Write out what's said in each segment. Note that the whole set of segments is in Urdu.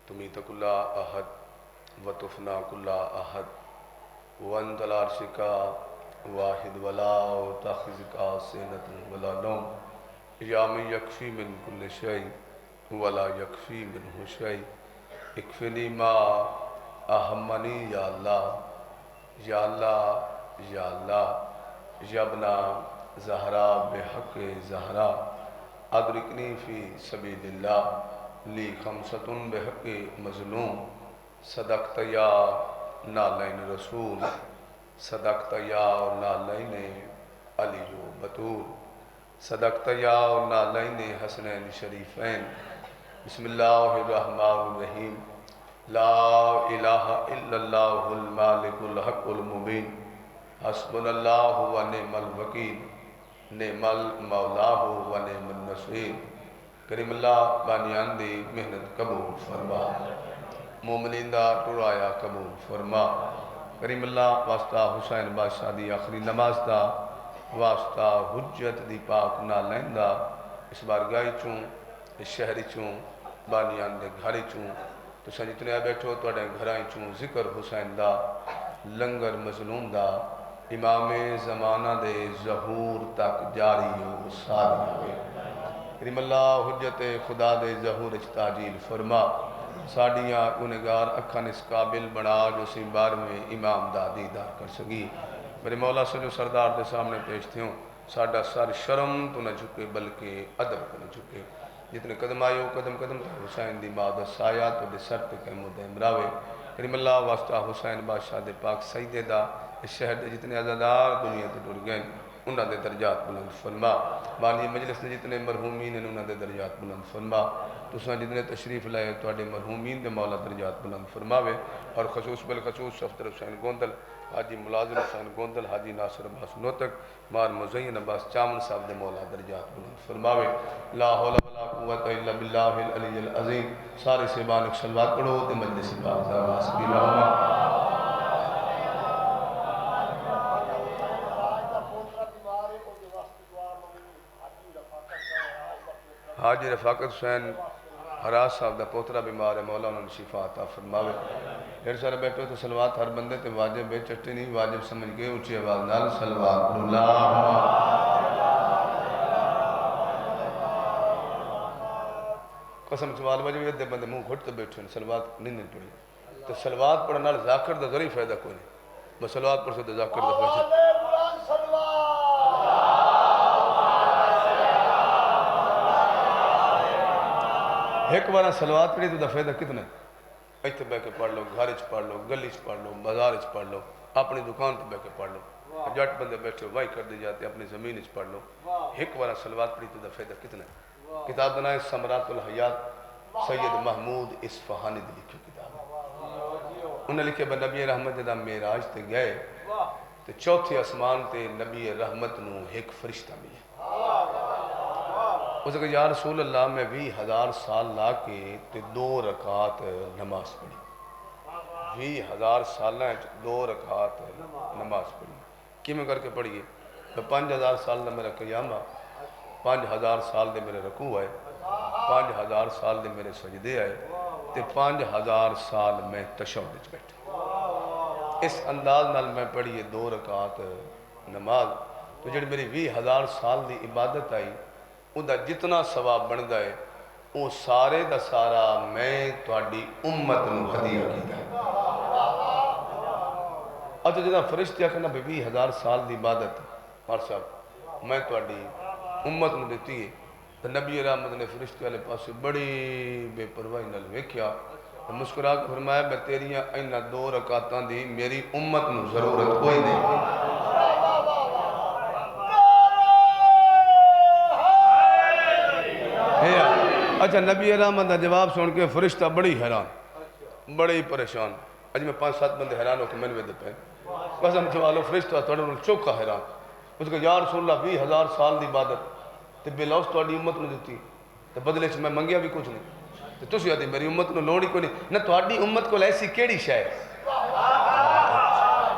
تمیت کل احد وتفنا کل احد وانت العرش کا واحد ولا تاخذ کا سنۃ ولا نوم یا من یکفی من کل شیء ولا یکفی منہ شیء اکفنی ما اہمنی یا اللہ یا اللہ یا اللہ یا ابنا زہرا بحق زہرا ادرکنی فی سبیل اللہ لی خمسۃ بحق مظلوم صدقت یا نالین رسول صدقت یا نالین علی و بطول صدقت یا نالین حسنین شریفین بسم اللہ الرحمن الرحیم لا الہ الا اللہ المالک الحق المبین حسبنا اللہ و نعم الوکیل نعم المولا و نعم النصیر کریم اللہ بانیان دی محنت قبول فرما مومنین دا ٹرایا قبول فرما کریم اللہ واسطہ حسین بادشاہ دی آخری نماز دا واسطہ حجت دی پاک نالین دا اس بارگاہ چوں اس شہری چوں بانیان دے گھری چوں تو سن جتنے بیٹھو تو اڈے گھرائیں چوں ذکر حسین دا لنگر مظلوم دا امام زمانہ دے ظہور تک جاری و ساری ہوئے کریم اللہ حجت خدا دے ظہور اجتاجیل فرما ساڑیاں گنہگار اکھان اس قابل بنا جو سی بار میں امام دا دیدار کر سکی میرے مولا سے جو سردار دے سامنے پیشتے ہوں ساڑھا سر شرم تو نہ جھکے بلکہ ادب کو نہ جھکے جتنے قدم آئے ہو قدم قدم تا حسین دی ماں دا سایہ تو دے سر پہ کہمو دے امراوے کریم اللہ واسطہ حسین بادشاہ دے پاک سیدے دا اس شہر دے جتنے عزادار دنیا تے ڈر گئے انہاں دے درجات بلند فرما بانی مجلس نے جتنے مرحومین ہیں انہاں دے درجات بلند فرما تو سن جتنے تشریف لائے تو اڈے مرحومین دے مولا درجات بلند فرماوے اور خصوص بالخصوص صفدر حسین گوندل حاجی ملازم حسین گوندل حاجی ناصر عباس نوتک مار مزین عباس چامن صاحب دے مولا درجات بلند فرماوے لا حول ولا قوت الا باللہ العلی العظیم سارے سے بانک صلوات پڑھو تے مجلس پاک دا واسطی اللہم حاجی رفاقت حسین حراس صاحب دا پوترا بیمار ہے مولا انہوں نے شفا عطا فرماوے پھر سارے بیٹھو تو صلوات ہر بندے تے واجب بے چٹی نہیں واجب سمجھ گئے اونچی آواز نال صلوات اللہ قسم سوال وجہ دے بندے منہ گھٹ تے بیٹھے ہیں صلوات نہیں پڑھی تو صلوات پڑھنا ذاکر دا ذریع فائدہ کوئی نہیں بس صلوات پڑھ سے تو ذاکر دا فائدہ ایک بارہ صلوات پڑھی تو دا فائدہ کتنا ہے ایتھے بے کے پڑھ لو گھر اچ پڑھ لو گلی اچ پڑھ لو بازار اچ پڑھ لو اپنی دکان تے بے کے پڑھ لو جٹ بندے بیٹھے وائی کر دی جاتے اپنی زمین اچ پڑھ لو ایک بارہ صلوات پڑھی تو دا فائدہ کتنا ہے کتاب بنائے سمرات الحیات سید محمود اصفہانی دی لکھی کتاب انہیں لکھے نبی رحمت دا معراج تے گئے تے چوتھے آسمان تے نبی رحمت نو ایک فرشتہ ملے اس نے کہا یا رسول اللہ میں 20,000 سال لا کے تے 2 رکعات نماز پڑھی 20,000 سال 2 رکعات نماز پڑھی کی میں کر کے پڑھیے تو 5,000 سال دا میرا قیامہ 5,000 سال دے میرے رکوع آئے 5,000 سال دے میرے سجدے آئے تے 5,000 سال میں تشہد وچ بیٹھے اس انداز نال میں پڑھیے 2 رکعات نماز تو جڑی میری 20,000 سال دی عبادت آئی اُن دا جتنا ثواب بن گئے وہ سارے دا سارا میں تہاڈی امت نو ہدیہ کیتا اچھا جدا فرشتے آکھنا 20,000 سال دی عبادت مار صاحب میں تہاڈی امت نو دیتی ہے تو نبی رحمت نے فرشتے والے پاسے بڑی بے پرواہی نال ویکھیا مسکرا کے فرمایا میں تیریاں اینا 2 رکعتاں دی میری امت نو ضرورت کوئی نہیں اچھا نبی رحمت دا جواب سن کے فرشتہ بڑی حیران بڑی پریشان اج میں 5-7 بندے حیران ہو کے میں دے پہ قسم سوالو فرشتہ تھوڑا چوکا حیران اس کو یا رسول اللہ 20,000 سال دی عبادت تے بلاؤس تہاڈی امت نو دتی تے بدلے چ میں منگیا بھی کچھ نہیں تے تسی آدھی میری امت نو لوڑ ہی کوئی نہیں نہ تہاڈی امت کو ایسی کیڑی شے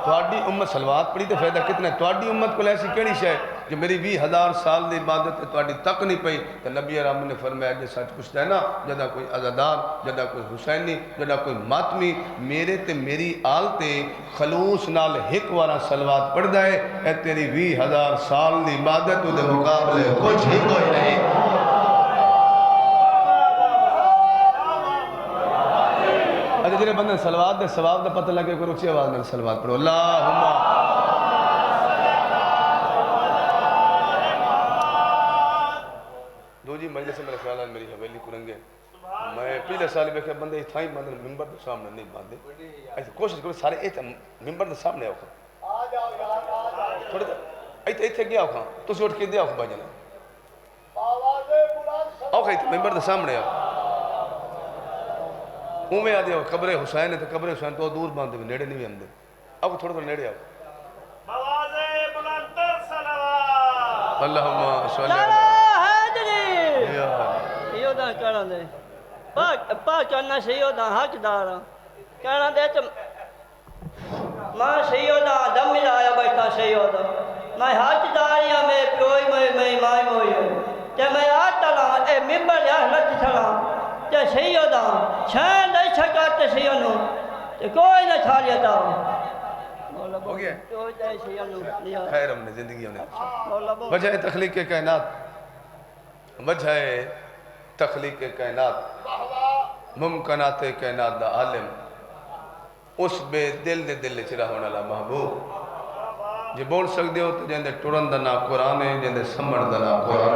تہاڈی امت صلوات پڑھی تے فائدہ کتنا ہے تہاڈی امت کو ایسی کیڑی شے جو میری 20,000 سال دی عبادت تواڈی تک نہیں پئی تے نبی رحم نے فرمایا جے سچ پوچھدا ہے نا جدا کوئی عزادار جدا کوئی حسینی جدا کوئی ماتمی میرے تے میری آل تے خلوص نال ایک وارا صلوات پڑھدا ہے اے تیری 20,000 سال دی عبادت دے مقابلے کچھ ہی کوئی نہیں اچھا جنہیں بندے صلوات دے ثواب دا پتہ لگے کوئی اچھی آواز میں صلوات پڑھو اللہم دو جی مجلس سے میرے خیال ہے میری حویلی کرنگے میں پہلے سال بیکھے بندے تھائی بندے ممبر دے سامنے نہیں باندھے ایسے کوشش کرو سارے ایتھے ممبر دے سامنے آؤ کھاں تھوڑے ایتھے ایتھے گیا آؤ کھاں تو سے اٹھ کے دیا آؤ کھاں بھائی جانا آؤ کھاں ایتھے ممبر دے سامنے آؤ میں آدھے ہو قبر حسین ہے تو قبر حسین تو دور باندھے ہوئے نیڑے نہیں بھی ہم دے آؤ تھوڑا تھوڑا نیڑے آؤ اللہم صلی اللہ سیدہ کہنا دے پاک چاہنا سیدہ حق دارا کہنا دے تو ماں سیدہ دم ملایا بیٹھا سیدہ میں حق داریا میں پیوئی میں مائی موئی تے میں آتا لا اے ممبر یا حلت چھڑا تے سیدہ چھین دے چھکاتے سیدہ تے کوئی نہ چھالیا تا ہو گیا خیر ہم نے زندگی ہونے وجہ تخلیق کائنات ممکنات کائنات دا عالم اس بے دل دے دل چرا ہونا لا محبوب جی بول سکتے ہو تو جندے ٹرن دا نا قرآن ہے جندے سمن دا نا قرآن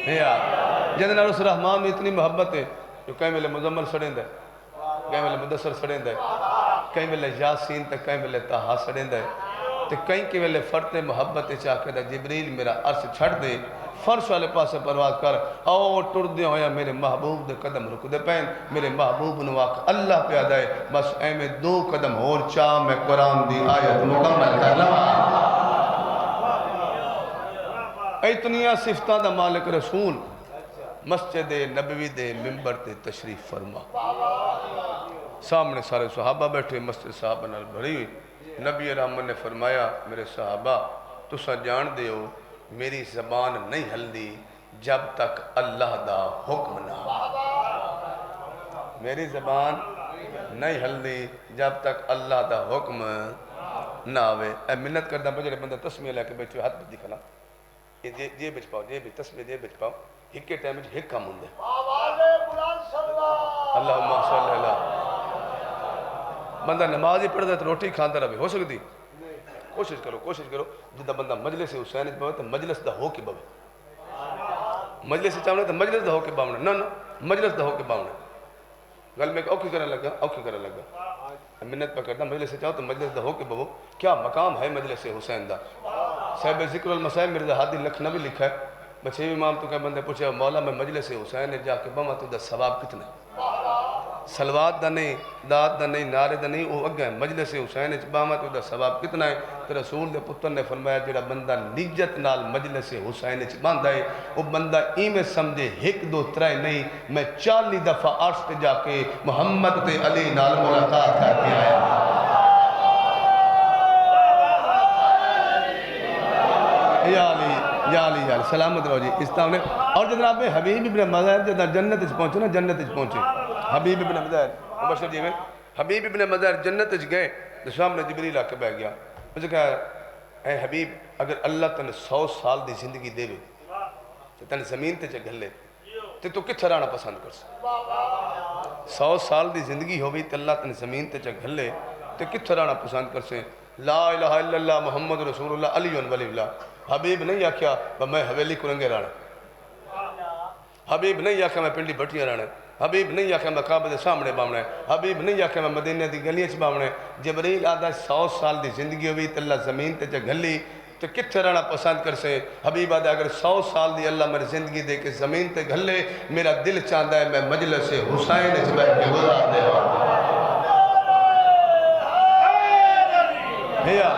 ہے جندے نارس رحمان میں اتنی محبت ہے جو کہیں ملے مزمل سڑیں دے کہیں ملے مدثر سڑیں دے کہیں ملے یاسین تے کہیں ملے تاہا سڑیں دے تے کہیں کہ ملے فرط محبت چاہ کے دا جبریل میرا عرص چھڑ دے فرش والے پاسے پرواز کر او ٹر دے ہویا میرے محبوب دے قدم رک دے پین میرے محبوب نواق اللہ پہ آدھائے بس اے میں 2 قدم اور چاہ میں قرآن دی آیت مکمل کر لما اتنیا صفتہ دا مالک رسول مسجد نبوی دے ممبر تے تشریف فرما سامنے سارے صحابہ بیٹھے مسجد صحابہ نال بھری ہوئی نبی رحمت نے فرمایا میرے صحابہ تسا جان دے ہو میری زبان نہیں ہلدی جب تک اللہ دا حکم نہ میری زبان نہیں ہلدی جب تک اللہ دا حکم نہ آوے اے منت کردہ بجرے بندہ تسمیہ لے کے بیٹھے ہاتھ بچ دکھنا یہ بچ پاؤ یہ بچ تسمیہ یہ بچ پاؤ ایک کے ٹائم ایک کام ہوں دے اللہم صلی اللہ بندہ نماز ہی پڑھ دے تو روٹی کھانتا رہے ہو سکتی کوشش کرو جدہ بندہ مجلس حسین بہو تو مجلس دا ہو کے بہو مجلس چاہنے تو مجلس دا ہو کے باؤنے نا مجلس دا ہو کے باؤنے گل میں اوکھی کرنے لگا منت پہ کرتا مجلس چاہو تو مجلس دا ہو کے بہو کیا مقام ہے مجلس حسین دا صاحب ذکر المسائب مرزا ہادی لکھنوی لکھا ہے بچے امام تو کہ بندے پوچھے مولا میں مجلس حسین نے جا کے بما تو دا ثواب کتنا سلوات دا نہیں داد دا نہیں نعرے دا نہیں وہ اگے مجلس حسین بما تو دا ثواب کتنا ہے تو رسول دے پتر نے فرمایا جڑا بندہ نیجت نال مجلس حسین باندھا ہے وہ بندہ میں سمجھے 1 2 3 نہیں میں 40 دفعہ عرش پہ جا کے محمد تے علی نال ملاقات کر کے آیا یا علی سلامت رہو جی اس طرح نے اور جناب حبیب ابن مظاہر جدہ جنت اس پہنچے نا جنت اس پہنچے حبیب ابن مظاہر مبشر جی میں حبیب ابن مظاہر جنت اس گئے تو سامنے جبریل آ کے بیٹھ گیا مجھے کہا اے حبیب اگر اللہ تن 100 سال دی زندگی دے وے تو تن زمین تے چا گھلے تو کتھا رانا پسند کر سے 100 سال دی زندگی ہوئی تو اللہ تن زمین تے چا گھلے تو کتھا رانا پسند کر سے لا الہ الا اللہ محمد رسول اللہ علی ولی اللہ حبیب نہیں آکھیا میں حویلی کرنگے رانا حبیب نہیں آکھیا میں پنڈی بھٹیاں رانا حبیب نہیں آکھیا میں کعبہ دے سامنے باؤنا حبیب نہیں آکھیا میں مدینہ دی گلیاں چ باؤنا جبریل آدھا 100 سال دی زندگی ہوئی تو اللہ زمین تے جا گھلی تو کتھے رہنا پسند کر سے حبیب آدھا اگر 100 سال دی اللہ میری زندگی دے کے زمین تے گھلے میرا دل چاہتا ہے میں مجلس حسین اس بیٹھ کے گزار دے بھیا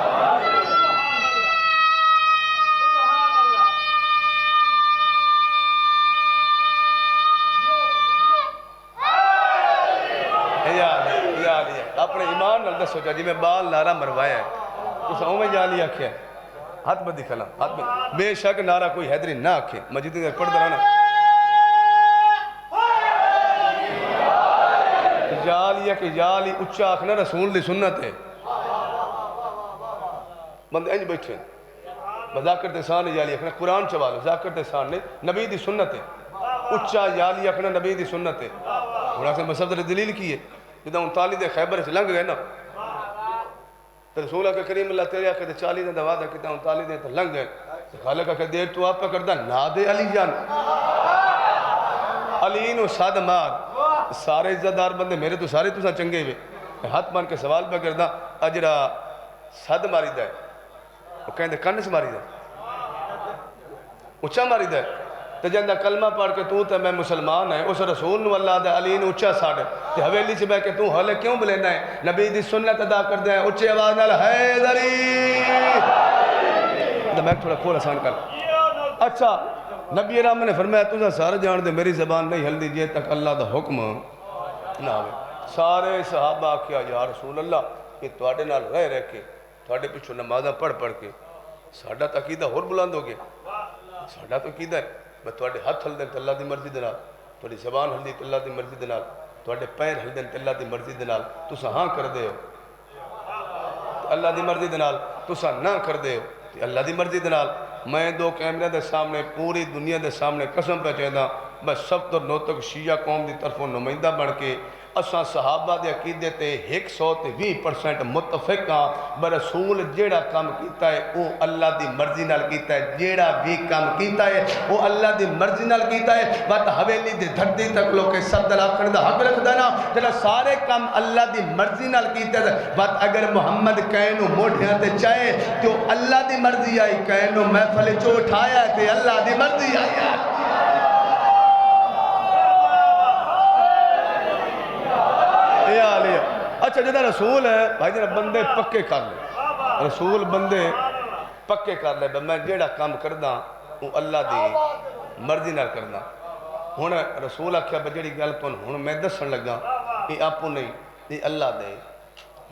اپنے ایمان نال دسو جی میں بال نعرہ مروایا ہے اس اومے جالی آکھیا ہاتھ بدی کھلا ہاتھ بدی بے شک نعرہ کوئی حیدری نہ آکھے مجید نے پڑھ درانا جالی کہ جالی اچھا آکھنا رسول دی سنت ہے بندے انج بیٹھے ذاکر تحسان جالی آکھنا قرآن چوالو ذاکر تحسان نے نبی دی سنت ہے اچھا جالی آکھنا نبی دی سنت ہے انہاں سے مصدر دلیل کی ہے جدہ 39 دے خیبر سے لنگ گئے نا تو رسول اللہ کریم اللہ تیرے آکھے 40 دے وعدہ کیتا 39 دے تو لنگ گئے خالق آکھے دیر تو آپ پہ کردہ نا دے علی جان علین و ساد مار سارے عزت دار بندے میرے تو سارے تو سا چنگے ہوئے ہاتھ مان کے سوال پہ کردہ اجرا ساد ماری دائے وہ کہیں دے کن سے ماری دائے اچھا ماری دائے تو جندہ کلمہ پڑھ کے تو میں مسلمان ہے اس رسول نو اللہ دے علی نے اچھا ساڑھے تو حویلی سے بے کہ تو حلے کیوں بلینا ہے نبی دی سنت ادا کر دیں اچھے آواز نال حیدری تو میں تھوڑا کھول آسان کر اچھا نبی رحمہ نے فرمایا تجھا سارے جان دے میری زبان نہیں ہل دیجئے تک اللہ دا حکم نہ ہوئے سارے صحابہ کیا یا رسول اللہ یہ توڑے نال رہ کے توڑے پیچھو نمازہ پڑھ کے ساڑھا تقیدہ اور بلند ہو گیا ساڑھا تو قیدہ ہے میں توڑے ہاتھ ہل دیں تو اللہ دی مرضی دنال توڑی زبان ہل دی تو اللہ دی مرضی دنال توڑے پیر ہل دیں تو اللہ دی مرضی دنال تو سا ہاں کر دے ہو اللہ دی مرضی دنال تو سا نہ کر دے ہو اللہ دی مرضی دنال میں دو کیمرے دے سامنے پوری دنیا دے سامنے قسم پہ چاہتا بس سب تو نوتک شیعہ قوم دی طرفوں نمائندہ بڑھ کے اساں صحابہ دے عقیدے تے 120% متفق ہاں برسول جیڑا کام کیتا ہے وہ اللہ دی مرضی نال کیتا ہے جیڑا بھی کام کیتا ہے وہ اللہ دی مرضی نال کیتا ہے بات حویلی دے دھرتی تک لوگ کے سب دل آخر دا حق رکھ دینا جڑا سارے کام اللہ دی مرضی نال کیتا ہے بات اگر محمد کہنو موڑھیاں تے چاہے تو اللہ دی مرضی آئی کہنو محفل چو اٹھایا تے اللہ دی مرضی آئی اچھا جدہ رسول ہے بھائی جنہ بندے پکے کر لے رسول بندے پکے کر لے میں جیڑا کام کردہ وہ اللہ دی مرضی نہ کردہ ہون رسول آکھیا بجڑی گل تو ہون میں دسن لگا یہ آپو نہیں یہ اللہ دے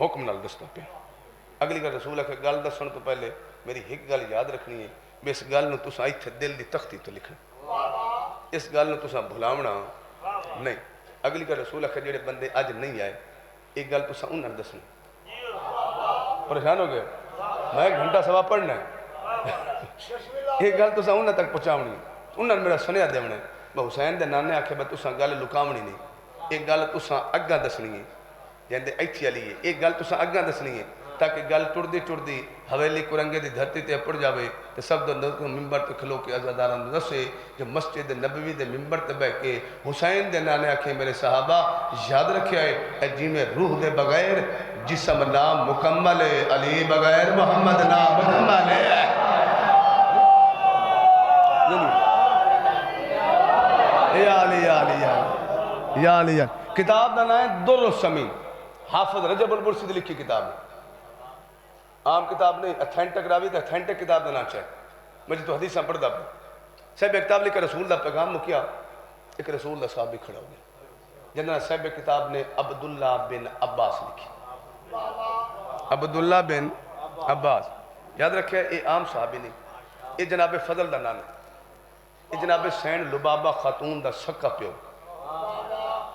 حکم نال دستا پہ اگلی گل رسول آکھیا گل دسن تو پہلے میری ایک گل یاد رکھنی ہے میں اس گل نو تساں ایتھے دل دی تختی تو لکھنا اس گل نو تساں بھلاونا نہیں اگلی گل رسول آکھیا جڑے بندے اج نہیں آئے ایک گل تو سا انہاں دسنا پریشان ہو گئے میں ایک گھنٹہ سوا پڑھنا ہے ایک گل تو سا انہاں تک پہنچاونی انہاں میرا سنیا دیونا ہے میں حسین دے نانے آکھے میں تو سا گل لکاونی نہیں ایک گل تو سا اگاں دسنی ہے جہندے ایتھی علی ہے ایک گل تو سا اگاں دسنی ہے تاکہ گل ٹردی حویلی کرنگے دی دھرتی تے پڑ جاوے تے سب دو ممبر تے کھلو کے عزاداران دسے جو مسجد نبوی دے ممبر تے بہ کے حسین دے نانے آکھے میرے صحابہ یاد رکھے آئے اے جی میں روح دے بغیر جسم نام مکمل ہے علی بغیر محمد نام مکمل ہے یا علی یا علی یا علی کتاب دا نام ہے در السمین حافظ رجب البرسی لکھی کتاب ہے عام کتاب نہیں اتھینٹک راوی تھا اتھینٹک کتاب دینا چاہے مجھے تو حدیثاں پڑھتا پہ صاحب کتاب لکھا رسول دا پیغام مکیا ایک رسول دا صحابی کھڑا ہو گیا جنہاں صاحب کتاب نے عبداللہ بن عباس لکھی عبداللہ بن عباس یاد رکھے یہ عام صحابی نہیں یہ جناب فضل دا نام ہے یہ جناب سین لبابہ خاتون دا سکا پیو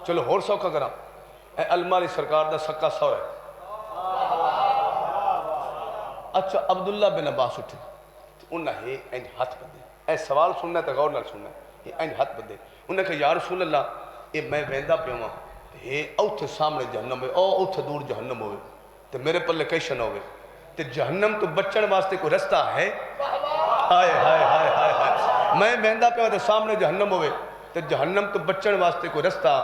چلو ہور سوکا کرا اے الماری سرکار دا سکا سور ہے اچھا عبداللہ بن عباس اٹھے انہاں ہے انج ہاتھ بدے اے سوال سننا ہے تو غور نال سننا ہے یہ انج ہاتھ بدے انہاں کہا یا رسول اللہ یہ میں ویندہ پہ ہوں یہ اوتھے سامنے جہنم ہوئے اوتھے دور جہنم ہوئے تو میرے پر لکیشن ہوئے تو جہنم تو بچن واسطے کوئی رستہ ہے ہائے ہائے ہائے ہائے ہائے میں ویندہ پہ ہوں تو سامنے جہنم ہوئے تو جہنم تو بچن واسطے کوئی رستہ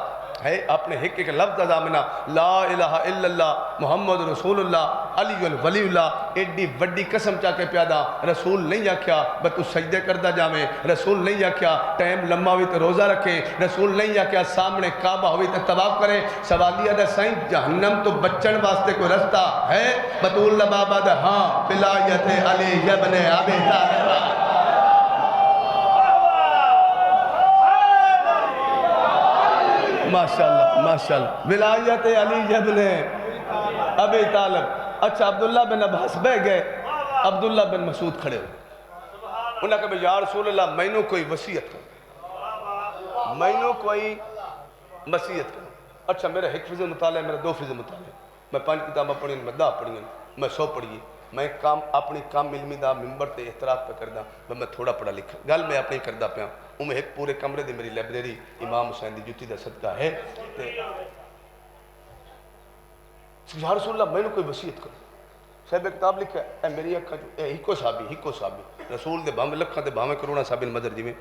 ہے اپنے ایک لفظ ازامنا لا الہ الا اللہ محمد رسول اللہ علی الولی اللہ ایڈی وڈی قسم چاہ کے پیادا رسول نہیں آکھیا بس تو سجدے کردہ جامے رسول نہیں آکھیا ٹائم لمبا ہوئی تو روزہ رکھے رسول نہیں آکھیا سامنے کعبہ ہوئی تو طواف کرے سوالیہ دا سائیں جہنم تو بچن واسطے کوئی رستہ ہے بطول بابا دا ہاں بلایت علی ابن ابی طالب ماشاءاللہ ماشاءاللہ ولایت علی ابن ابی طالب اچھا عبداللہ بن عباس بہ گئے، عبداللہ بن مسعود کھڑے ہوئے، انہوں نے کہا یا رسول اللہ مینوں کوئی وصیت کرو، مینوں کوئی وصیت کرو۔ اچھا میرا ایک فیصد مطالعہ ہے، میرا 2 فیصد مطالعہ ہے، میں 5 کتابیں پڑھی، میں 10 پڑھی، میں 100 پڑھی، میں کام اپنی کام علمی دا ممبر تے احتراف پہ کردہ، میں تھوڑا پڑھا لکھا گل میں اپنی کردہ پیا ہوں، ایک پورے کمرے دی میری لائبریری امام حسین دی جتی دا صدقہ ہے۔ یا رسول اللہ میں نے کوئی وصیت کرو، صاحب کتاب لکھا ہے اے میری اکھا جو اے ہکو صحابی رسول دے بھاویں لکھاں تے بھاویں کروڑاں صحابی مدر جی میں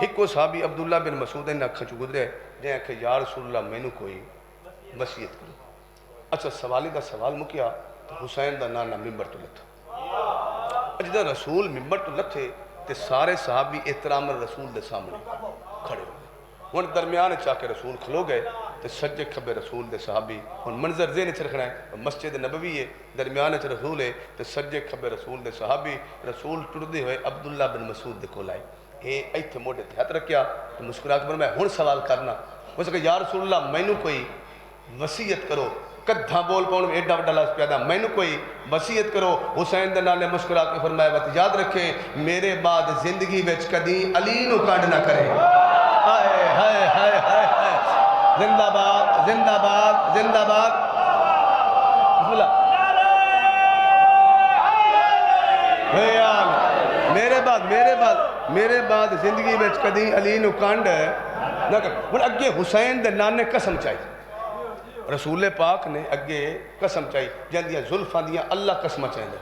ہکو صحابی عبداللہ بن مسعود نے اکھا چ گزرے جے کہ یا رسول اللہ میں نے کوئی وصیت کرو۔ اچھا سوالی دا سوال مکیا تو حسین دا نانا ممبر تو لتھا، جدہ رسول ممبر تو لتھے تے سارے صحابی احترام رسول دے سامنے کھڑے ہوئے، ہن درمیان چاہ کے رسول کھلو گئے تے سجے کھبے رسول دے صحابی، ہن منظر ذہن چ رکھنا ہے مسجد نبوی ہے، درمیان چ رسول ہے تے سجے کھبے رسول دے صحابی، رسول ٹردے ہوئے عبداللہ بن مسعود دے کول آئے، اے ایتھے موڈے تے ہاتھ رکھیا تے مسکرا کے میں ہن سوال کرنا، وہ کہ یا رسول اللہ مینوں کوئی وصیت کرو، کدھا بول پاؤں میں ایڈا وڈا لفظ پیدا مینوں کوئی وصیت کرو۔ حسین دے نانے مسکرا کے فرمایا وقت یاد رکھے میرے بعد زندگی وچ کدی علی نو کانڈ نہ کرے، ہائے ہائے ہائے ہائے ہائے، زندہ باد زندہ باد زندہ باد، بسم اللہ، میرے بعد زندگی وچ کدی علی نو کانڈ نہ کر۔ ہن اگے حسین دے نانے قسم چاہیے، رسول پاک نے اگے قسم چاہی جاندیاں زلفاں دیاں اللہ قسم چاہیے،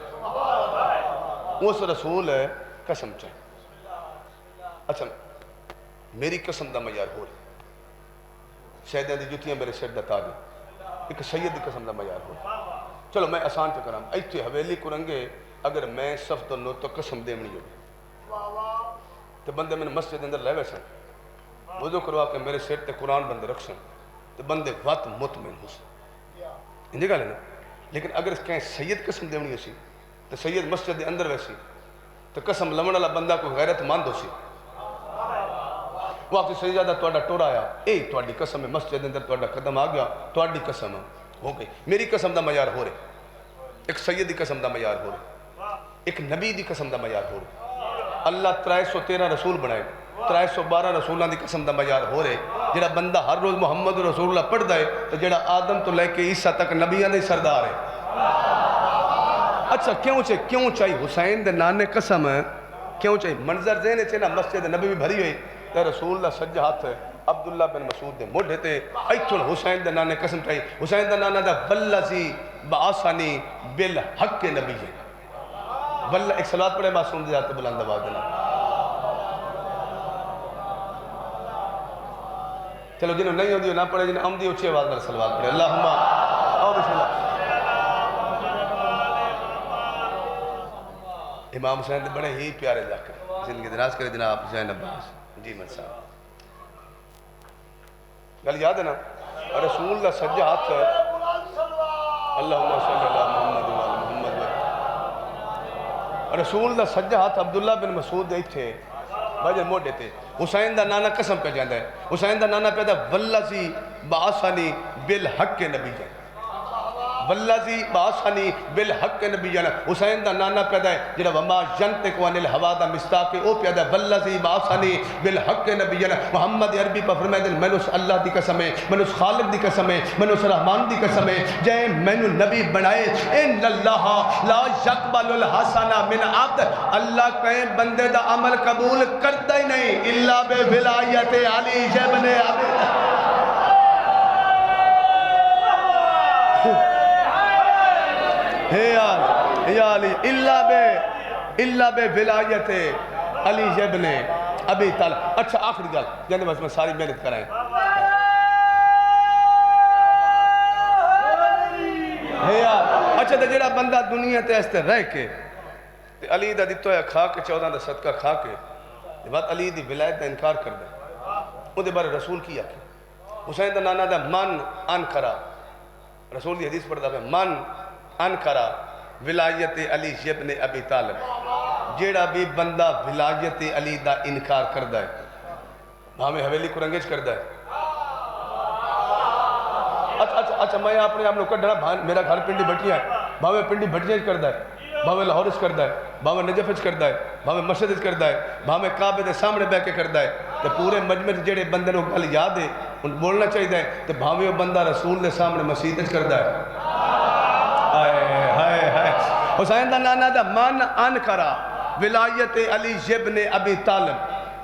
اس رسول قسم چاہیے۔ اچھا میری قسم دا معیار ہو رہی، شہدیاں دی جتیاں میرے سر دا تاج ہے، ایک سید دی قسم دا معیار ہو رہی۔ چلو میں آسان پہ کرام ایتھے حویلی کرنگے اگر میں صف تو نو تو قسم دے منی ہوگی تو بندے میں مسجد اندر لے ویسن وضو کروا کے میرے سر تے قرآن بندے رکھسن تو بندے وقت مطمئن ہو سن، انجھے گا لینا۔ لیکن اگر اس کہیں سید قسم دیونی ہوسی تو سید مسجد دے اندر ویسی تو قسم لمن والا بندہ کوئی غیرت مند ہو سی، وقت سیدہ توڑا ٹور آیا اے توڑی قسم ہے مسجد اندر توڑا قدم آ گیا توڑی قسم ہو گئی، میری قسم دا معیار ہو رہے، ایک سید دی قسم دا معیار ہو رہے، ایک نبی دی قسم دا معیار ہو رہے۔ اللہ 313 رسول بنائے، 312 رسولوں دی قسم دا معیار ہو رہے، جڑا بندہ ہر روز محمد رسول اللہ پڑھ دائے تو جڑا آدم تو لے کے عیسیٰ تک نبیان دے سردار ہے۔ اچھا کیوں چاہیے حسین دے نانے قسم کیوں چاہیے؟ منظر ذہنے چھے نا مسجد نبی بھری ہوئی تے رسول اللہ سجہ ہاتھ ہے عبداللہ بن مسعود دے موڑھے تے ایتھن حسین دے نانے قسم چاہیے، حسین دے نانا دا والذی بعثنی بالحق نبی ہے، واللہ ایک صلوات پڑھے معصوم دے جاتے بلند آواز دینا۔ چلو جنہوں نہیں ہوں دیو نہ پڑھے جنہوں عمدی اچھی آواز میں صلوات پڑھے، اللہم آؤ بسم اللہ۔ امام حسین دے بڑے ہی پیارے ذاکر زندگی دراز کرے جناب حسین عباس جی من صاحب، گل یاد ہے نا رسول اللہ سجہ ہاتھ ہے اللہم صلی اللہ محمد و محمد، رسول اللہ سجہ ہاتھ عبداللہ بن مسعود دے تھے بھائی موڑے تھے، حسین دا نانا قسم پہ جاندہ ہے، حسین دا نانا پیدا والذی بعثنی بالحق نبی جاندہ، والذی بعثنی بالحق نبی جاندہ، حسین دا نانا پیدا ہے جنہا وما ینطق عن الہوا دا مصداق او پیدا ہے والذی بعثنی بالحق نبی جاندہ۔ محمد عربی پر فرمائے دل میں اس اللہ دی قسم ہے، میں اس خالق دی قسم ہے، میں اس رحمان دی قسم ہے جائے میں نبی بنائے ان اللہ لا یقبل الحسن من عبد، اللہ کہیں بندے دا عمل قبول کرتا ہی نہیں اللہ بے ولایت علی ابن ابی یا علی اللہ بے ولایت علی ابن ابی طالب۔ اچھا آخری گل جانے بس میں ساری محنت کرائیں، اچھا تو جڑا بندہ دنیا تے ایسے رہ کے علی دا دیتو ہے کھا کے 14 دا صدقہ کھا کے بات علی دی ولایت دا انکار کر دے وہ دے بارے رسول کی آکے حسین دا نانا دا من انکرا، رسول دی حدیث پڑھ دا من انکرا ولایت علی ابن ابی طالب، جیڑا بھی بندہ ولایت علی دا انکار کردہ ہے ہمیں حویلی کو رنگیج کردہ ہے۔ اچھا میں اپنے آپ نے کڈھنا میرا گھر پنڈی بٹھیا ہے بھاوے پنڈی بھٹجے کردا ہے، بھاوے لاہور کردا ہے، بھاوے نجف کردا ہے، بھاوے مسجد کردا ہے، بھاوے کعبے دے سامنے بیٹھ کے کردا ہے، تے پورے مجمع جڑے بندے نو گل یاد ہے ان بولنا چاہیے تے بھاوے وہ بندہ رسول دے سامنے مسجد کردا ہے۔ ہائے ہائے ہائے، حسین دا نانا دا من ان کرا ولایت علی ابن ابی طالب،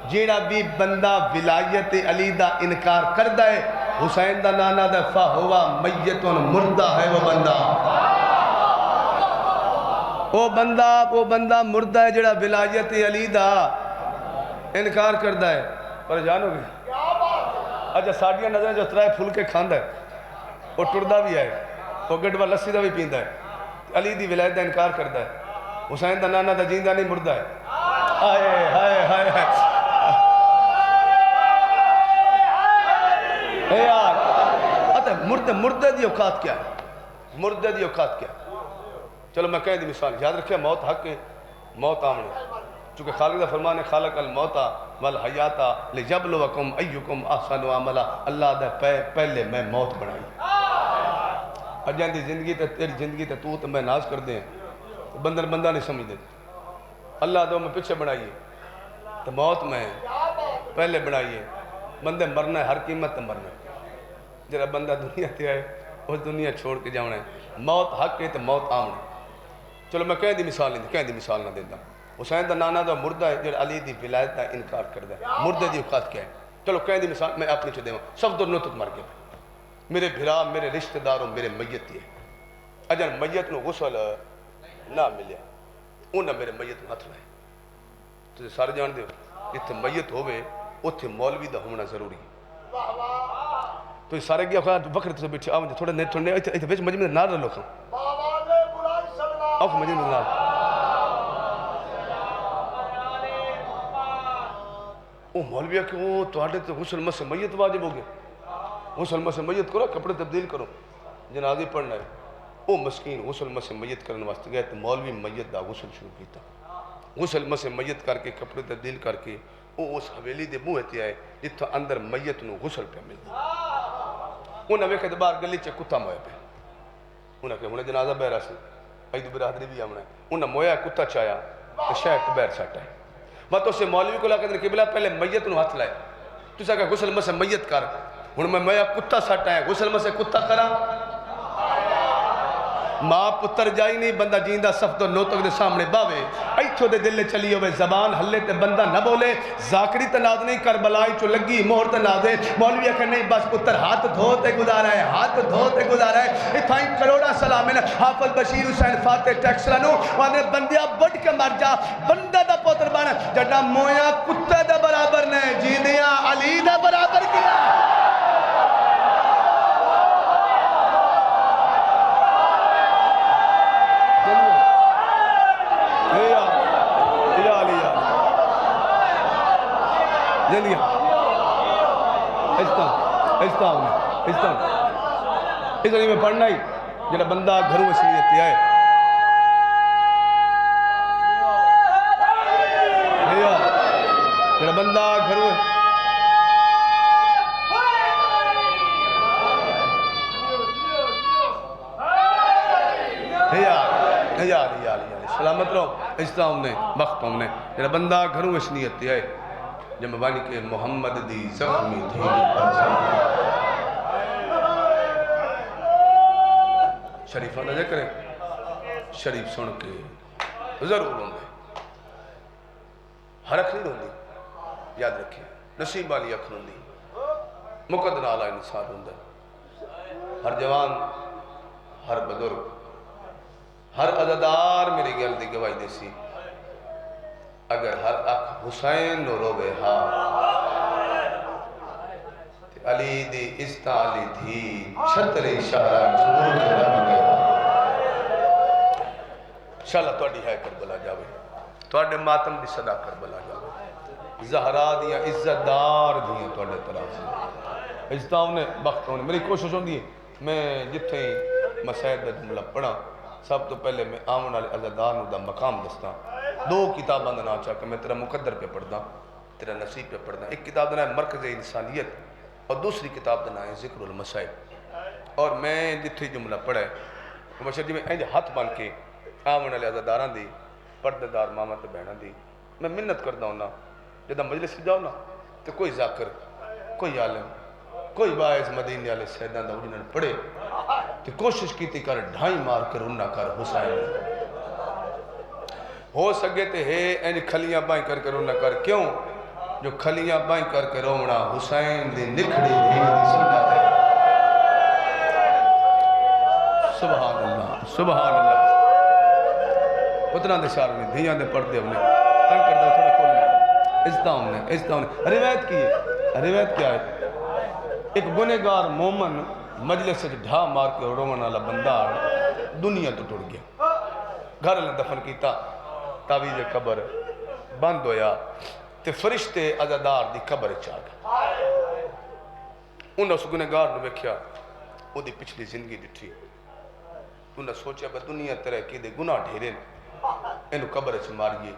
جیڑا بھی بندہ ولایت علی دا انکار کردا ہے حسین دا نانا دا فہوا میتون مردہ ہے وہ بندہ مردہ ہے جڑا ولایت علی دا انکار کردا ہے۔ پریشان ہو گئے؟ اچھا ساڑیاں نظریں جو ترائے پھول کے کھاندا ہے وہ ٹردہ بھی ہے، وہ گڑوا لسی دا بھی پیندا ہے، علی دی ولایت دا انکار کردا ہے۔ حسین دا نانا دا جیندہ نہیں مردہ ہے۔ ہائے ہائے ہائے ہائے اے یار مردے دی اوقات کیا ہے؟ مردے دی اوقات کیا ہے؟ چلو میں کہیں دی مثال یاد رکھیں، موت حق ہے، موت آمنے، چونکہ خالق دا فرمان ہے خالق الموتا والحیاتا لیبلوکم ایکم احسن عملا، اللہ دا پہلے میں موت بنائی اجان دی زندگی تے تیری زندگی تے تو میں ناز کر دیں بندہ نہیں سمجھ دے، اللہ دو میں پیچھے بنائیے تو موت میں پہلے بنائیے، بندے مرنا ہے ہر قیمت تے مرنا ہے، جرا بندہ دنیا تے آئے اس دنیا چھوڑ کے جاؤنا ہے، موت حق ہے تو موت آمنے۔ چلو میں کہیں دی مثال نہ دیتا، حسین دا نانا دا مردہ ہے جڑا علی دی ولایت دا انکار کردا ہے، مردے دی اوقات کیا ہے؟ چلو کہیں دی مثال میں اپنی چھ دیواں، سب دور نوتت مر گئے، میرے بھرا میرے رشتہ داروں میرے میت ہے، اجن میت نو غسل نہ ملیا انہاں میرے میت نو ہاتھ لائے، تو سارے جان دیو اتھے میت ہوئے اتھے مولوی دا ہونا ضروری ہے، تو سارے گیا خواہ وقت سے بیٹھے آؤں تھوڑا نیٹ تھوڑنے اتھے بیچ مجمع نار رہ لوکھاں آؤں مجمع نار او مولویہ کہ وہ توڑے تو غسل مسے میت واجب ہو گئے، غسل مسے میت کرو کپڑے تبدیل کرو جنازی پڑھنا ہے، او مسکین غسل مسے میت کرنے واسطے گئے تو مولوی میت دا غسل شروع کیتا، غسل مسے میت کر کے کپڑے تبدیل کر کے او اس حویلی دے بوہے تے آئے جتھا اندر میت نو غسل پہ ملتا، انہاں ویکھے تے باہر گلی چے کتا مویا پہ، انہاں کہ انہیں جنازہ بہرہ سے ایدو برادری بھی آمنا ہے، انہاں مویا کتا چایا تو شاید بہر ساٹا ہے، بات اسے مولوی کو لاکر قبلہ پہلے میت نو ہاتھ لائے، تو سا کہ غسل مسے میت کر، انہوں میں مویا کتا ساٹا ہے غسل مسے کتا کرا، ماں پتر جائی نہیں بندہ جیندہ صف تو نوتک دے سامنے باوے ایتھو دے دلے چلی ہوئے زبان ہلے تے بندہ نہ بولے زاکری تناد نہیں کربلائی چو لگی مہر تنادے مولوی کہ نہیں بس پتر ہاتھ دھوتے گزارا ہے ہاتھ دھوتے گزارا ہے اتھائیں کروڑا سلام ہے حافظ بشیر حسین فاتح ٹیکس لنو وہاں بندیا بڑھ کے مر جا بندہ دا پوتر بانا جڑا مویا کتے دا برابر نے جیندیاں علی دا برابر کیا جلیا اس لیے میں پڑھنا ہی جڑا بندہ گھروں اس لیے تے آئے جڑا بندہ گھروں سلامت رہو اس طرح ہم نے وقت ہم نے جڑا بندہ گھروں اس لیے تے آئے جب بانی کے محمد دی زخمی دھیل پر جائے شریفہ نہ کریں شریف سن کے ضرور ہوں گے حرک نہیں ہوں دی یاد رکھیں نصیب والی اکھ ہوں دی مقدر اعلیٰ انسان ہوں دی ہر جوان ہر بزرگ ہر عزدار میری گل دی گواہی دے سی اگر ہر اکھ حسین نو روے ہاں علی دی استا علی دھی چھتری شہرہ جھور کے رب گیا انشاءاللہ توڑی ہے کربلا جاوے توڑے ماتم دی صدا کربلا جاوے زہرا دیا عزت دار دیا توڑے طرف سے عزتہ انہیں بخت ہونے میری کوشش ہوں دی میں جتنے مسائد دا جملہ پڑھا سب تو پہلے میں آمن والے عزدار نو دا مقام دستا دو کتاب اندنا چاہ کہ میں تیرا مقدر پہ پڑھدا تیرا نصیب پہ پڑھدا ایک کتاب دنا ہے مرکز انسانیت اور دوسری کتاب دنا ہے ذکر المسائب اور میں جتھے جملہ پڑھا ہے مبشر جی میں انج ہاتھ بن کے آمن والے عزاداراں دی پردے دار ماما تے بہناں دی میں منت کردا ہوں نا جدہ مجلس جاؤ نا تو کوئی ذاکر کوئی عالم کوئی باعث مدینے والے سیدان دا اجنن پڑھے تو کوشش کیتی کر ڈھائی مار کر انہا کر حسین ہو سکے تے ہے انج کھلیاں بائیں کر کر انہا کر کیوں جو کھلیاں بائیں کر کے رومنا حسین دی نکھڑی دی سنت ہے سبحان اللہ سبحان اللہ اتنا دے شعر میں دھیاں دے پردے ہونے تنگ کر دو تھوڑا کھولنے عزتہ ہونے روایت کی ہے روایت کیا ہے ایک گنہگار مومن مجلس سے ڈھا مار کے رومن والا بندہ دنیا تو ٹوٹ گیا گھر نے دفن کیتا تعویذ قبر بند ہویا تے فرشتے عزادار دی قبر چاہ گئے انہوں اس گنہگار نے ویکھیا وہ دی پچھلی زندگی ڈٹھی انہوں سوچا کہ دنیا تیرے کی دے گناہ ڈھیرے انہوں قبر چ ماریے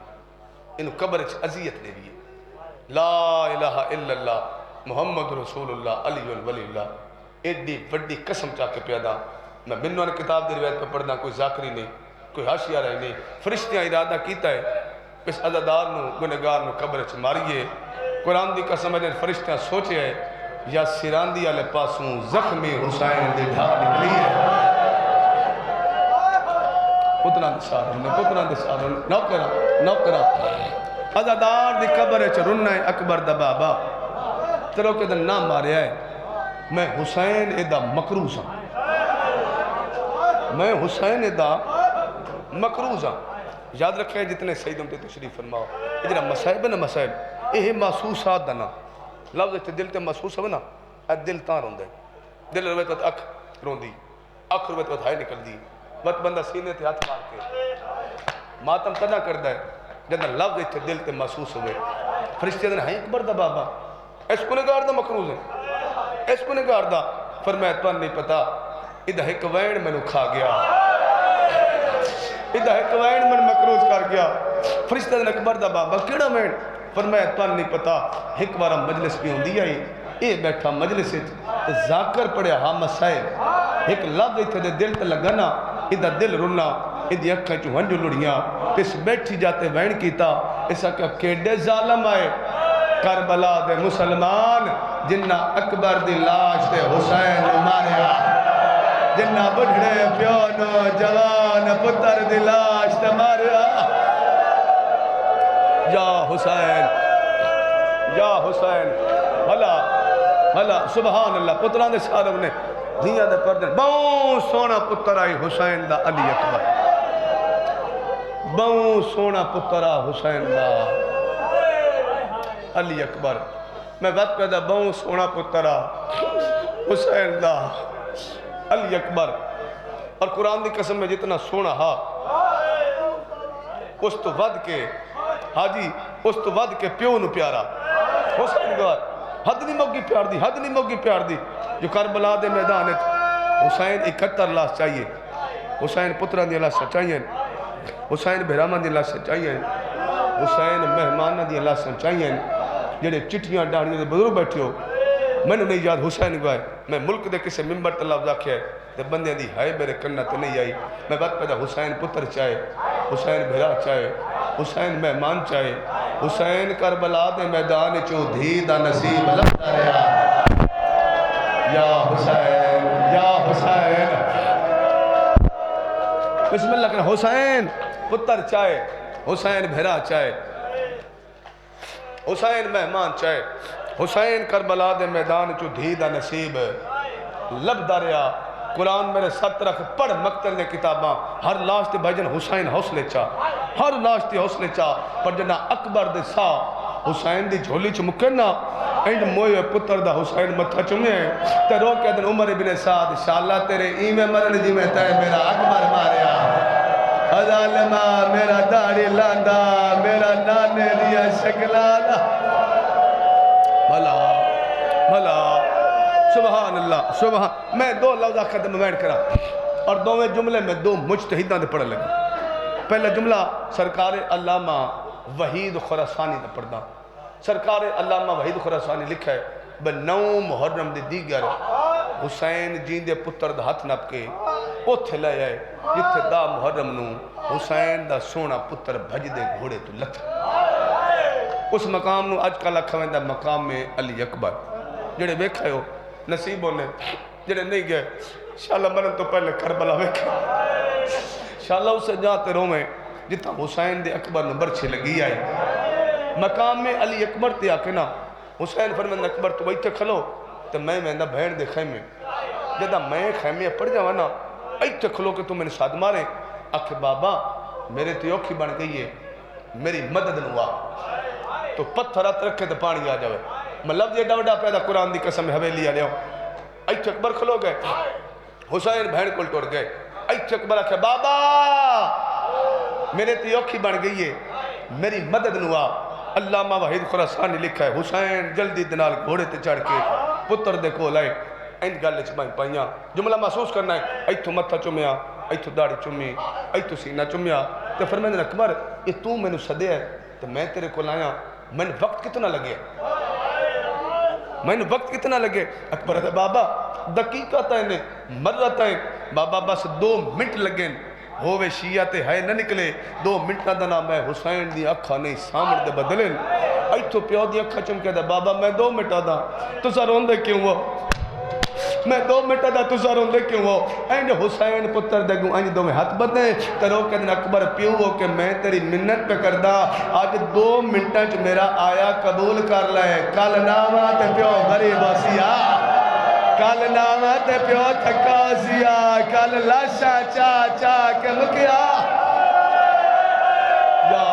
انہوں قبر چ عذیت دے دیئے لا الہ الا اللہ محمد رسول اللہ علی ولی اللہ ایڈی وڈی قسم چاہ کے پیدا میں بنوں نے کتاب دی روایت پہ پڑھنا کوئی ذاکری نہیں کوئی حاشیہ رہی نہیں فرشتیاں ارادہ کیتا ہے اس عزادار نو گنہگار نو قبر چ ماریے قرآن دی قسم ہے فرشتیاں سوچے ہے یا سراندی والے پاسوں زخمی حسین دی ڈھا نکلی ہے پتنا دے سارے نوکرہ عزادار دی قبر چ رنہ اکبر دا بابا تیرو کے دن نام مارے آئے میں حسین ایدہ مکروز ہوں میں حسین ایدہ مکروز ہوں یاد رکھے جتنے سیدوں تے تشریف فرماؤ اجرا مسائب ہے نا مسائب یہ محسوسات دنا لفظ تے دل تے محسوس ہے نا دل تاں رون دے دل رویت وقت اکھ رون دی اکھ رویت وقت ہائے نکل دی وقت بندہ سینے تے ہاتھ مار کے ماتم تنا کر دے جدن لفظ تے دل تے محسوس ہوئے فرشتے دن ہائیں اکبر دا بابا اس کو نگار دا مکروز ہے اس کو نگار دا فرمایا تو نہیں پتا ادھا ایک وین میں نو کھا گیا ادھا ایک وین میں مکروز کر گیا فرشتہ دن اکبر دا بابا کیڑا وین فرمایا تو نہیں پتا ایک بارا مجلس بھی ہوں دیا ہی اے بیٹھا مجلس ذاکر پڑیا ہاں مسائب ایک لفظ تھے دے دل تے لگنا ادھا دل رنا ادھی اکھا چو ہنجو لڑیاں اس بیٹھی جاتے وین کیتا ایسا کہ کیڑے ظالم آئے کربلا دے مسلمان جنہ اکبر دی لاش دے حسین ماریا جنہ بڑھڑے پیونو جوان پتر دی لاش دے ماریا یا حسین بھلا سبحان اللہ پتران دے سارے نے دھیاں دے پردن بہوں سونا پتر آئی حسین دا علی اکبر بہوں سونا پتر آئی حسین دا علی اکبر میں بات پیدا بہوں سونا پترہ حسین دا علی اکبر اور قرآن دی قسم میں جتنا سونا ہا اس تو ود کے حاجی اس تو ود کے پیو نو پیارا حسین گوار حد نہیں موگی پیار دی جو کربلا دے میدان حسین 71 لاش چاہیے حسین پتران دی لاش چاہیے حسین بہرامان دی لاش چاہیے حسین مہمان دی لاش چاہیے جڑے چٹھیاں ڈاڑیاں دے بزرگ بیٹھے ہو میں نے نہیں یاد حسین گوائے میں ملک دے کسے ممبر تے لفظ آکھیا ہے تے بندے دی ہائے میرے کنہ تے نہیں آئی میں بات پیدا حسین پتر چاہے حسین بھرا چاہے حسین مہمان چاہے حسین کربلا دے میدان چو دھی دا نصیب لگتا رہا یا حسین بسم اللہ کرنا حسین پتر چاہے حسین بھرا چاہے حسین مہمان چاہے حسین کربلا دے میدان چو دھی دا نصیب لب دریا قرآن میرے ساتھ رکھ پڑھ مقتل نے کتاباں ہر لاش تے بھجن حسین حوصلے چاہ ہر لاش تے حوصلے چاہ پر جنا اکبر دے سا حسین دی جھولی چ مکرنا اینڈ موئے پتر دا حسین متھا چمے تے رو کے دن عمر ابن سعد شاءاللہ تیرے ایمیں مرن جی میں تے میرا اکبر ماریا ظالمہ میرا داڑی لاندا میرا نانے دیا شکلانا بھلا سبحان اللہ سبحان میں دو لفظ ختم میں کرا اور دوویں جملے میں دو مجتہداں دے پڑھ لگا پہلا جملہ سرکار علامہ وحید خراسانی دے پڑھدا سرکار علامہ وحید خراسانی لکھا ہے بنو محرم دے دیگر حسین جین دے پتر دا ہاتھ نپ کے اوتھے لے آئے جتھے دا محرم نو حسین دا سونا پتر بھج دے گھوڑے تو لتھا اس مقام نو اج کل اکھا ویندا مقام میں علی اکبر جڑے ویکھے ہو نصیب ہونے جڑے نہیں گئے انشاءاللہ مرن تو پہلے کربلا ویکھے انشاءاللہ اسے جاتے رومیں جتا حسین دے اکبر نو برچے لگی آئی مقام میں علی اکبر تے آکے نا حسین فرمند اکبر تو بیٹھے کھلو تو میں ویندا بہن دے خیمے جدا میں خیمے پڑ جاواں نا ایتھے کھلو کہ تو میں نے ساتھ مارے آکھے بابا میرے تے اوکھی بن گئی ہے میری مدد نوا تو پتھر ہاتھ رکھے تو پانی آ جاوے میں لفظ ایڈا وڈا پیدا قرآن دی قسم حویلی آ لیا ایتھے اکبر کھلو گئے حسین بہن کو ٹوڑ گئے ایتھے اکبر آکھے بابا میرے تے اوکھی بن گئی ہے میری مدد نوا علامہ وحید خراسانی لکھا ہے حسین جلدی دنال گھوڑے تے چڑھ کے پتر دے کو لائے این گل چمائیں پائیاں جملہ محسوس کرنا ہے ایتھو متھا چمیا ایتھو داڑھی چمی ایتھو سینہ چمیا تو فرمیندن اکبر یہ تو میں نے صدے ہے تو میں تیرے کو لایا میں نے وقت کتنا لگے میں نے وقت کتنا لگے اکبر ہے بابا دقیقہ تائنے مرہ تائن بابا بس 2 منٹ لگیں ہووے شیعہ تے ہے نہ نکلے 2 منٹ دنا میں حسین دی اکھا نہیں سامر دے بدلیں ایتھو پیو دی اکھا چمکے دا بابا میں 2 منٹ دا تو سا روندے کیوں ہو میں 2 منٹ دا تو سا روندے کیوں ہو اینج حسین پتر دے گوں اینج 2 میں ہاتھ بدنے ترو کہ دن اکبر پیو ہو کہ میں تیری منت پہ کردہ آج 2 منٹاں چ میرا آیا قبول کر لائے کل نامہ تے پیو غریب آسیا کل نامہ تے پیو تھکا سیا کل لاشا چا چا کے مکیا یا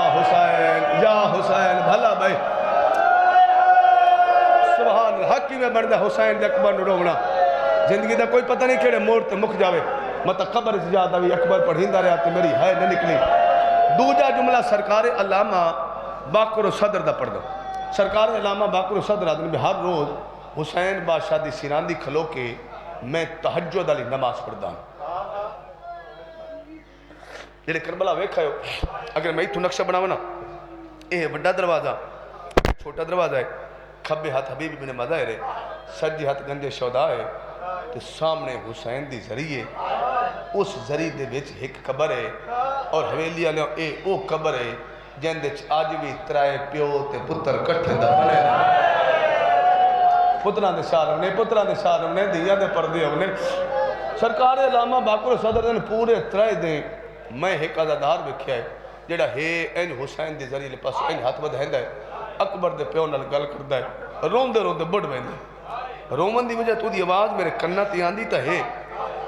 حسین بھلا بھائی سبحان الحق کی میں بردہ حسین دے اکبر نو رونا زندگی دا کوئی پتہ نہیں کھڑے موڑ تے مک جاوے مطلب قبر سے جاتا بھی اکبر پڑھیندہ رہا تے میری ہے نہ نکلی دوجا جملہ سرکار علامہ باقر و صدر دا پڑھ دو سرکار علامہ باقر و صدر آدمی بھی ہر روز حسین بادشاہ دی سیراندی کھلو کے میں تہجد علی نماز پڑھدا ہوں جڑے کربلا ویکھا ہو اگر میں تو نقشہ بناواں نا یہ بڑا دروازہ چھوٹا دروازہ ہے کھبے ہاتھ حبیب ابن مظاہر ہے سجے ہاتھ گندے شہداء ہے تو سامنے حسین دی ذریعے اس ذریعے دے وچ ایک قبر ہے اور حویلی والے اے او قبر ہے جن دے آج بھی ترائے پیو تے پتر کٹھے دفن ہے پتران دے شارم نے دیاں دے پردے ہونے سرکار علامہ باقر صدر دن پورے ترائے دیں میں ایک عزادار بکھیا ہے جڑا ہے این حسین دے ذریعے پاس این ہاتھ بدہندہ ہے اکبر دے پیو نال گل کردہ ہے روندے روندے بڑھ بیندے رومن دی وجہ تو دی آواز میرے کنہ تی آندی تا ہے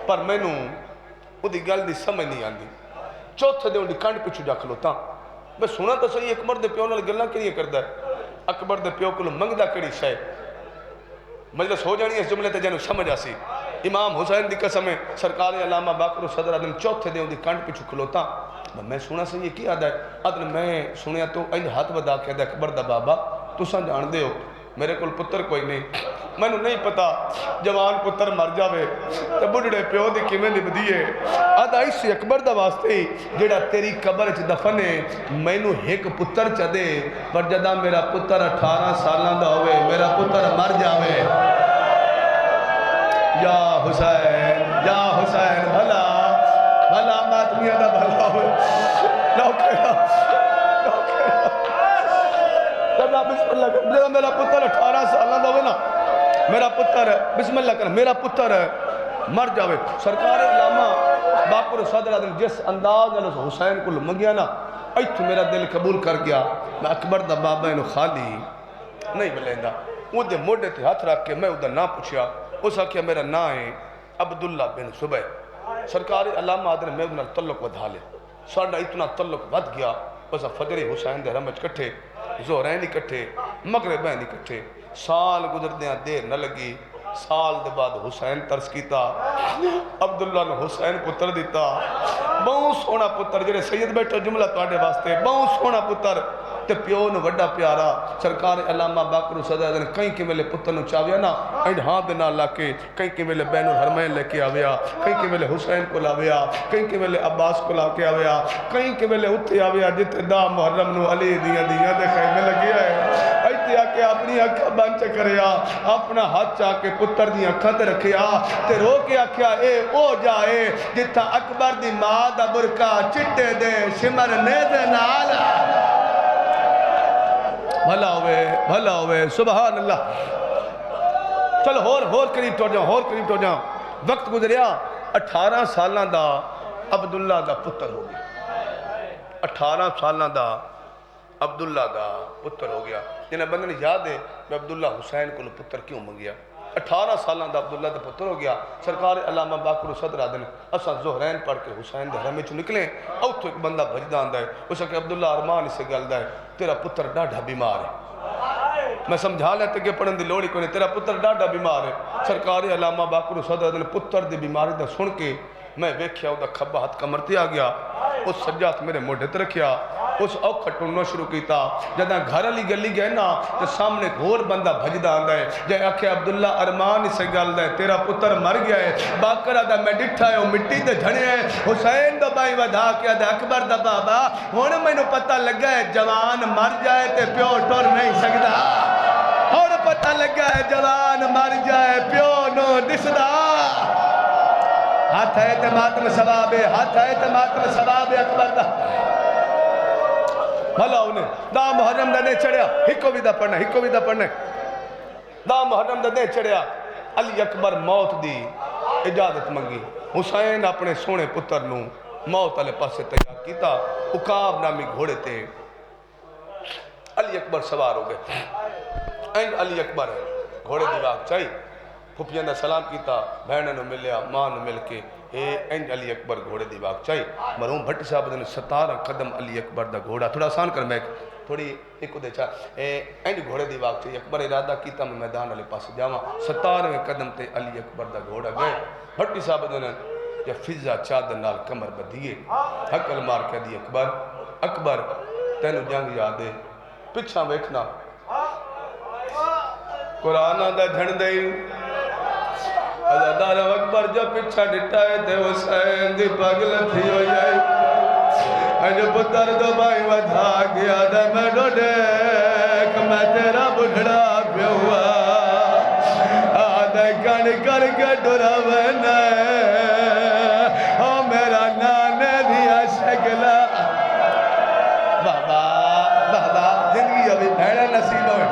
پر میں نوں او دی گل دی سمجھ نہیں آندی چوتھے دے ان دی کانڈ پچھو جا کھلوتا میں سنا تا صحیح اکبر دے پیو نال گلنا کریے کردہ ہے اکبر دے پیو کلو منگ دا کری شاہ مجلس ہو جانی اس جملے تے جنو سمجھ آسی امام حسین دی قسم ہے سرکار علامہ باقر و صدر آدم چوتھے دے ان دی کانڈ پچھو کھلوتا میں سنا سے یہ کیا آدھا ہے آدھا میں سنیا تو این ہاتھ بدا کے آدھا اکبر دا بابا تو سن جان دے ہو میرے کل پتر کوئی نہیں میں نے نہیں پتا جوان پتر مر جاوے تو بڑھڑے پیو دی کیمیں لب دیئے آدھا اس سے اکبر دا واسطے ہی جڑا تیری قبر چ دفنے میں نے ایک پتر چا دے پر جدا میرا پتر 18 سالان دا ہوئے میرا پتر مر جاوے یا حسین بھلا بھلا ماتمیہ دا بھلا ہوئے بسم اللہ کر میرا پتر 18 سالہ دا ہوئے نا میرا پتر بسم اللہ کر میرا پتر مر جاوے سرکار علامہ باقر صدر آدم جس انداز حسین کو منگیا نا ایتھو میرا دل قبول کر گیا میں اکبر دا بابا انہوں خالی نہیں بلیندہ وہ دے موڑے تھے ہاتھ رکھ کے میں ادھر نہ پوچھیا اس آکھیا میرا نا ہے عبداللہ بن صبح سرکار علامہ آدھر میں ادھر تعلق ودھا لے ساڑھا اتنا تعلق ود گیا بس فجر حسین دے رمج کٹھے زہرین اکٹھے مغربین اکٹھے سال گزردیاں دیر نہ لگی سال دے بعد حسین ترس کیتا عبداللہ نے حسین پتر دیتا بہت سونا پتر جڑے سید بیٹھا جملہ تواڈے واسطے بہت سونا پتر تے پیو نو وڈا پیارا سرکار علامہ باقر صدر دن کہیں کے ویلے پتر نو چاویا نا اینڈ ہاں دے نال لا کے کہیں کے ویلے بین الحرمین لے کے آویا کہیں کے ویلے حسین کو لاویا کہیں کے ویلے عباس کو لا کے آویا کہیں کے ویلے اتھے آویا جتے دا محرم نو علی دیاں دے خیمے لگیا ہے تے آ کے اپنی اکھاں بند کریا اپنا ہاتھ چا کے پتر دی اکھاں تے رکھیا تے رو کے آکھیا اے او جائے جتھا اکبر دی ماں دا برکا چٹے دے شمر نیزے نال بھلا ہوئے سبحان اللہ چلو ہور قریب ٹر جاؤں وقت گزریا 18 سالاں دا عبداللہ دا پتر ہو گیا 18 سالاں دا عبداللہ دا پتر ہو گیا جنہیں بندے نے یاد ہے میں عبداللہ حسین کو پتر کیوں منگیا 18 سالاں دا عبداللہ دا پتر ہو گیا سرکار علامہ باقر صدر آدھن اساں زہرین پڑھ کے حسین دے حرم چوں نکلیں اوتھوں ایک بندہ بھجدا آندا ہے اس کہ عبداللہ ارمان اسے گلدا ہے تیرا پتر ڈاڈھا بیمار ہے میں سمجھا لیتے کہ پڑھن دی لوڑی کوئی نہیں تیرا پتر ڈاڈھا بیمار ہے سرکار علامہ باقر صدر آدھن پتر دی بیماری دا سن کے میں ویکھیا او دا کھبا ہاتھ کمر تے آ گیا اس سجا ہاتھ میرے موڈے تے رکھیا اس اوکھا ٹننا شروع کیتا جداں گھر علی گلی گئے نا تو سامنے گھور بندہ بھجدا آندا ہے جے آکھے عبداللہ ارمان اسے گل ہے تیرا پتر مر گیا ہے باقر آدھا میں ڈٹھا ہے مٹی تے جھڑے ہے حسین دا بائی ودھا کے آدھا اکبر دا بابا ہونے میں نو پتہ لگا ہے جوان مر جائے تے پیو ٹر نہیں سکدا اور پتہ لگا ہے جوان مر جائے پیو نو دسدا ہاتھ ہے تے ماتم ثواب ہے ہاتھ ہے تے ماتم ثواب ہے اکبر دا بھلا انہیں دا محرم دا دے چڑھیا ہکو بھی دا پڑھنا دا محرم دا دے چڑھیا علی اکبر موت دی اجازت منگی حسین اپنے سونے پتر نو موت علی پاسے تیار کیتا اکاب نامی گھوڑے تے علی اکبر سوار ہو گئے این علی اکبر ہے گھوڑے دی واق چاہی پھپیاں دا سلام کیتا بہنوں نو ملیا ماں نو مل کے این علی اکبر گھوڑے دی واق چاہی مرحوم بھٹی صاحب نے 17 قدم علی اکبر دا گھوڑا تھوڑا آسان کر میں تھوڑی ایک دے چاہ این گھوڑے دی واق چاہی اکبر ارادہ کیتا میں میدان علی پاس جاواں 17 قدم تے علی اکبر دا گھوڑا گئے بھٹی صاحب نے یا فضا چادر نال کمر بدیے حقل مار کے دی اکبر تینو جنگ یاد ہے پچھا ویکھنا قرآن دا جھڑ دئی عزادار اکبر جو پچھا ڈٹا ہے تے حسین دی پگل تھی ہو جائے اج پتر دو بائی ودھا گیا دے میں ڈو دیکھ میں تیرا بڑھڑا پہ ہوا آدھے کن کر کے ڈرا بنا او میرا نانے دیا شکلا بابا زندگی ابھی بھیڑا نصیب ہوئے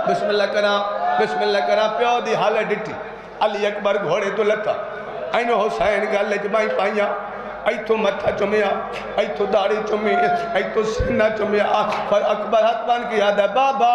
بسم اللہ کرا پیو دی حالے ڈٹھی علی اکبر گھوڑے تو لتا اینو حسین گالے جمائی پائیاں ایتھو متھا چمیا ایتھو داڑی چمی ایتھو سینہ چمیا پر اکبر ہاتھ بان کیا دے بابا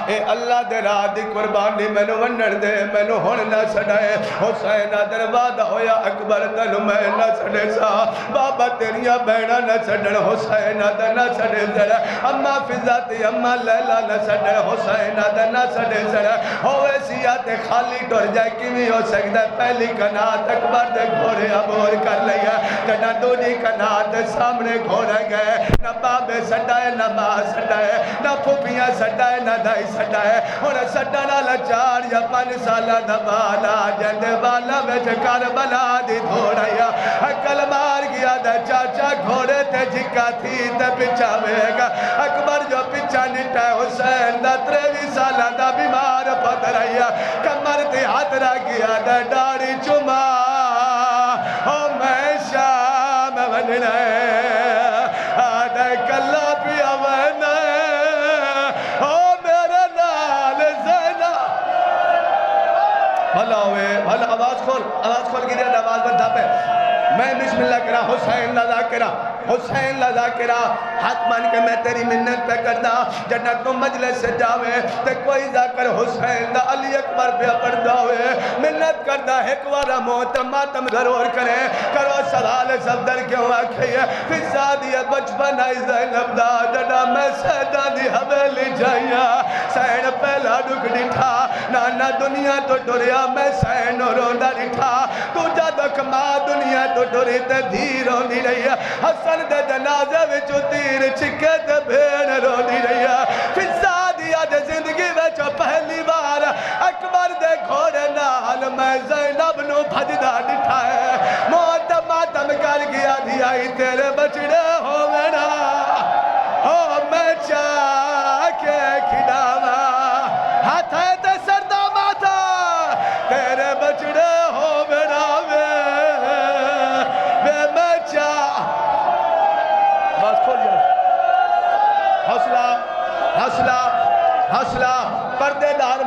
اے اللہ دے راہ دی قربانی میں نو ونڈن دے میں نو ہون نہ سڑائے حسین در وعدہ ہویا اکبر تنو میں نہ سڑے سا بابا تیریاں بہنا نہ سڑن حسین در نہ سڑے سڑے اما فضاتی اما لیلہ نہ سڑن حسین در نہ سڑے سڑے ہوئے سیات خالی ٹور جائے کیویں ہو سکتا پہلی کنات اکبر دے گھوڑے عبور کر لے جنا دونی کنات سامنے گھوڑے گئے نہ بابے سٹائے نہ ماں سٹائے نہ پھوپیاں سٹائے نہ دائی سٹائے انہیں سٹانا لچار یا 5 سالہ دبالا جندے والا بیچ کربلا دی دھوڑایا اکل مار گیا دے چاچا گھوڑے تے جھکا تھی تے پچھا بیگا اکبر جو پچھا نٹا حسین دا 23 سالہ دا بیمار پترایا کمر تے ہاتھ را گیا دے ڈاڑی چما آدھے کلا پیا وینا او میرے نال زینا بھلا ہوئے بھلا آواز کھول گی دیا آواز بندھا پہ میں بسم اللہ کرا حسین لذا کرا حسین لذا کرا ہاتھ مان کے میں تیری منت پہ کردا جنت تو مجلس سے جاوے تے کوئی ذاکر حسین دا علی اکبر پہ پڑھدا ہوئے منت کردا ایک وارا موت ماتم ضرور کرے کرو سوال صفدر کیوں آکھئے فضا دیا بچپن آئی زینب دا جڑا میں سیدہ دی حویلی جائیا سین پہلا ڈک ڈٹھا نانا دنیا تو ڈریا میں سین روندہ ڈٹھا تو جادک ماں دنیا تو ڈری تے دھی روندی رہی حسن دے جنازے وچو تیر چھکے تے بھیڑ روندی رہی فضا دیا دے زندگی وچو پہلی بار اکبر دے گھوڑے نال میں زینب نو بھجدا ڈٹھا ہے موت ماتم کر گیا دیا ہی تیرے بچڑے ہو میرا ہو میں چاہ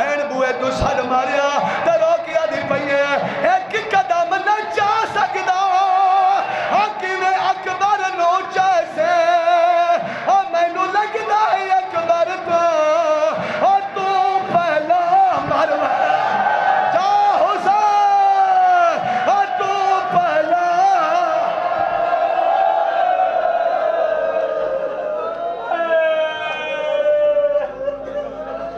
این بوئے تو سڑ ماریا تے رو